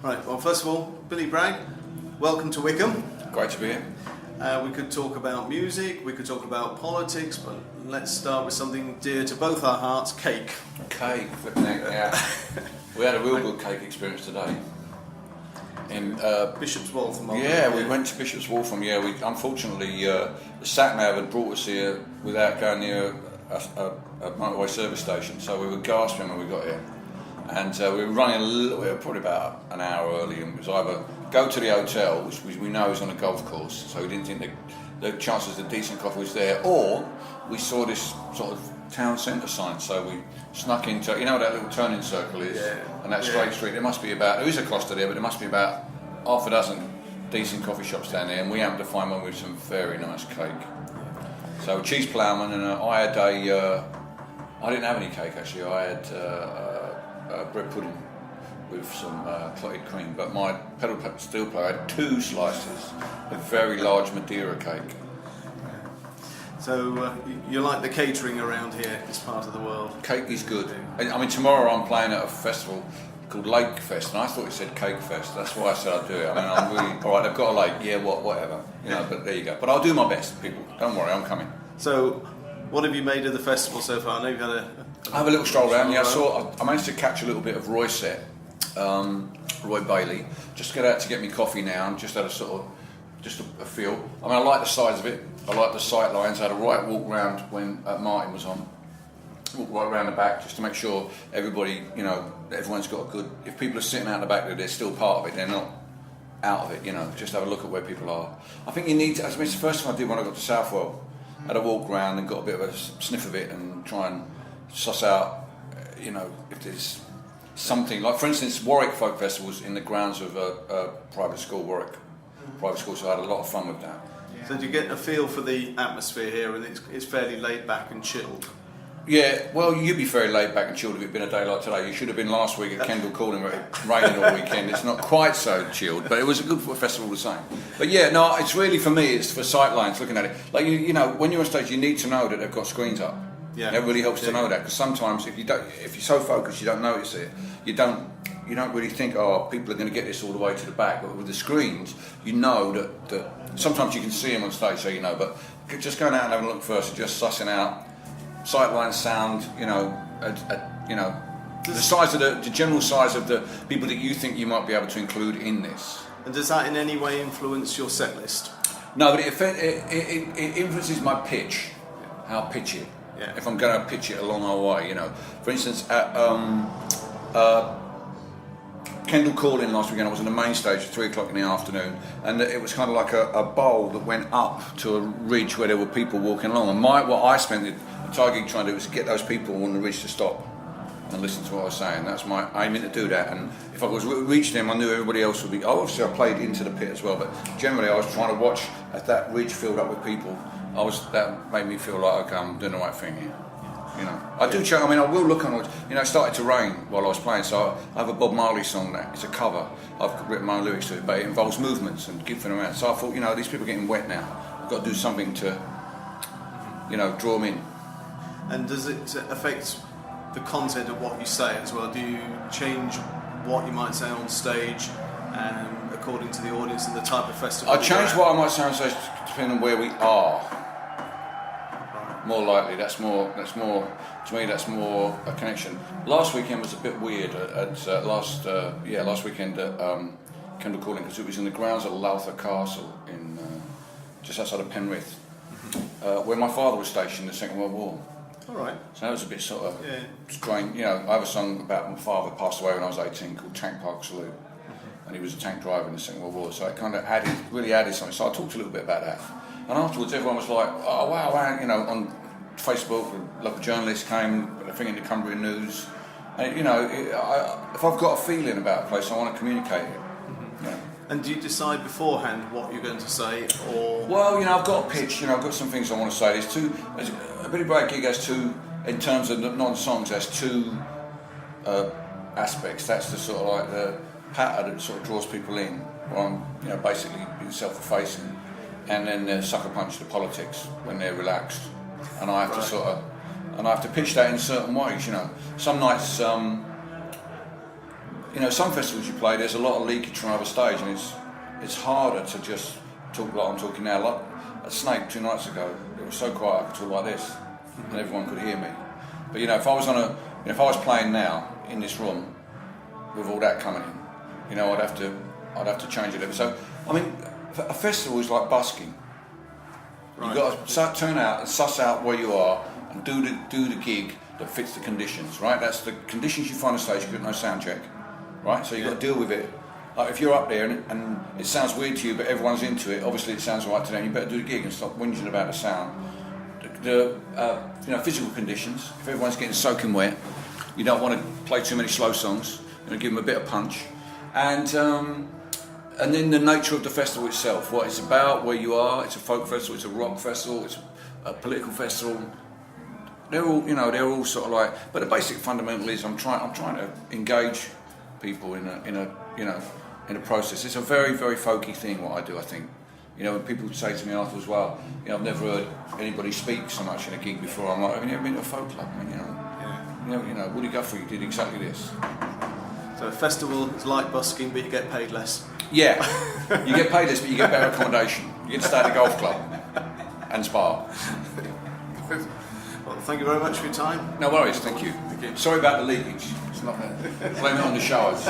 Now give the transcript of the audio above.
Right, well, first of all, Billy Bragg, welcome to Wickham. Great to be here. We could talk about music, we could talk about politics, but let's start with something dear to both our hearts, cake. Cake, flipping heck, yeah. We had a real good cake experience today. In Bishop's Waltham. Yeah, we went to Bishop's Waltham. Yeah, we unfortunately the sat nav had brought us here without going near a motorway service station, so we were gasping when we got here. And we were running a little bit, probably about an hour early, and it was either go to the hotel, which we know is on a golf course, so we didn't think the chances of decent coffee was there, or we saw this sort of town centre sign, so we snuck into, you know what that little turning circle is, and that straight street, there is a cluster there, but there must be about half a dozen decent coffee shops down there, and we happened to find one with some very nice cake. So cheese ploughman, and I I didn't have any cake actually, I had bread pudding with some clotted cream, but my pedal steel player had 2 slices of very large Madeira cake. So you like the catering around here, this part of the world? Cake is good. I mean, tomorrow I'm playing at a festival called Lake Fest, and I thought it said Cake Fest. That's why I said I'd do it. I mean, I'm really all right. They've got a lake, yeah, whatever, you know. But there you go. But I'll do my best, people. Don't worry, I'm coming. So, what have you made of the festival so far? I know you've had I have a little stroll around. Yeah, I managed to catch a little bit of Roy set, Roy Bailey. Just get out to get me coffee now, and just had a sort of a feel. I mean, I like the size of it. I like the sight lines. I had a right walk round when Martin was on. Walk right around the back just to make sure everybody, you know, everyone's got a good. If people are sitting out the back there, they're still part of it. They're not out of it. You know, just have a look at where people are. I think you need to. I mean, it's the first time I did when I got to Southwell. I had a walk around and got a bit of a sniff of it and try and suss out, you know, if there's something like, for instance, Warwick Folk Festival's in the grounds of a private school, Warwick private school, so I had a lot of fun with that. So do you get a feel for the atmosphere here, and it's fairly laid back and chilled? Yeah, well, you'd be very laid back and chilled if it'd been a day like today. You should have been last week at Kendal Calling, where it rained all weekend. It's not quite so chilled, but it was a good festival the same. But yeah, no, it's really, for me, it's for sightlines, looking at it. Like, you know, when you're on stage, you need to know that they've got screens up. Yeah. It really helps to know that, because sometimes if you're so focused you don't notice it, you don't really think, oh, people are going to get this all the way to the back. But with the screens, you know that sometimes you can see them on stage, so you know. But just going out and having a look first, and just sussing out sightlines, sound, you know, the size of the general size of the people that you think you might be able to include in this. And does that in any way influence your set list? No, but it influences my pitch, how I pitch it. Yeah. If I'm going to pitch it along our way, you know. For instance, at Kendal Calling last weekend, I was on the main stage at 3 o'clock in the afternoon, and it was kind of like a bowl that went up to a ridge where there were people walking along. And what I spent the entire gig trying to do was get those people on the ridge to stop and listen to what I was saying. That's my aiming to do that. And if I was reaching them, I knew everybody else would be. Obviously, I played into the pit as well, but generally, I was trying to watch as that ridge filled up with people. That made me feel like, okay, I'm doing the right thing here. You know, I do check. I mean, I will look on. You know, it started to rain while I was playing, so I have a Bob Marley song that it's a cover. I've written my own lyrics to it, but it involves movements and giving around. So I thought, you know, these people are getting wet now. I've got to do something to, you know, draw them in. And does it affect the content of what you say as well? Do you change what you might say on stage according to the audience and the type of festival? I change what I might say on stage depending on where we are. More likely, that's more. To me, that's more a connection. Last weekend was a bit weird. Last weekend at Kendal Calling, because it was in the grounds of Lowther Castle in just outside of Penrith, where my father was stationed in the Second World War. All right. So that was a bit sort of strange. You know, I have a song about my father passed away when I was 18 called Tank Park Salute, and he was a tank driver in the Second World War. So it kind of really added something. So I talked a little bit about that. And afterwards, everyone was like, "Oh wow!" You know, on Facebook, local journalists came, put a thing in the Cumbrian News. And you know, if I've got a feeling about a place, I want to communicate it. Mm-hmm. You know. And do you decide beforehand what you're going to say, or? Well, you know, I've got a pitch. You know, I've got some things I want to say. A Billy Bragg gig has two, in terms of non-songs, has two aspects. That's the sort of like the patter that sort of draws people in. Where I'm, you know, basically being self-effacing. And then the sucker punch, the politics, when they're relaxed, and I have to pitch that in certain ways. You know, some nights, you you know, some festivals you play, there's a lot of leakage from other stage, and it's harder to just talk like I'm talking now. Like at Snake 2 nights ago, it was so quiet I could talk like this, and everyone could hear me. But you know, if I was playing now in this room with all that coming in, you know, I'd have to change it. So I mean, a festival is like busking. You've got to turn out and suss out where you are and do the gig that fits the conditions, right? That's the conditions you find on stage. You've got no sound check, right? So you've got to deal with it. Like if you're up there and it sounds weird to you, but everyone's into it, obviously it sounds right to them. You better do the gig and stop whinging about the sound. The you know, physical conditions. If everyone's getting soaking wet, you don't want to play too many slow songs. You know, give them a bit of punch, and then the nature of the festival itself, what it's about, where you are. It's a folk festival, it's a rock festival, it's a political festival. They're all sort of like. But the basic fundamental is I'm trying to engage people in a process. It's a very, very folky thing what I do. I think, you know, when people say to me afterwards, well, you know, I've never heard anybody speak so much in a gig before. I'm like, have you ever been to a folk club? I mean, you know, Woody Guthrie did exactly this. So a festival is like busking, but you get paid less. Yeah, you get paid less, but you get better accommodation. You get to stay at a golf club and spa. Well, thank you very much for your time. No worries, thank you. Sorry about the leakage. It's not blame it on the showers.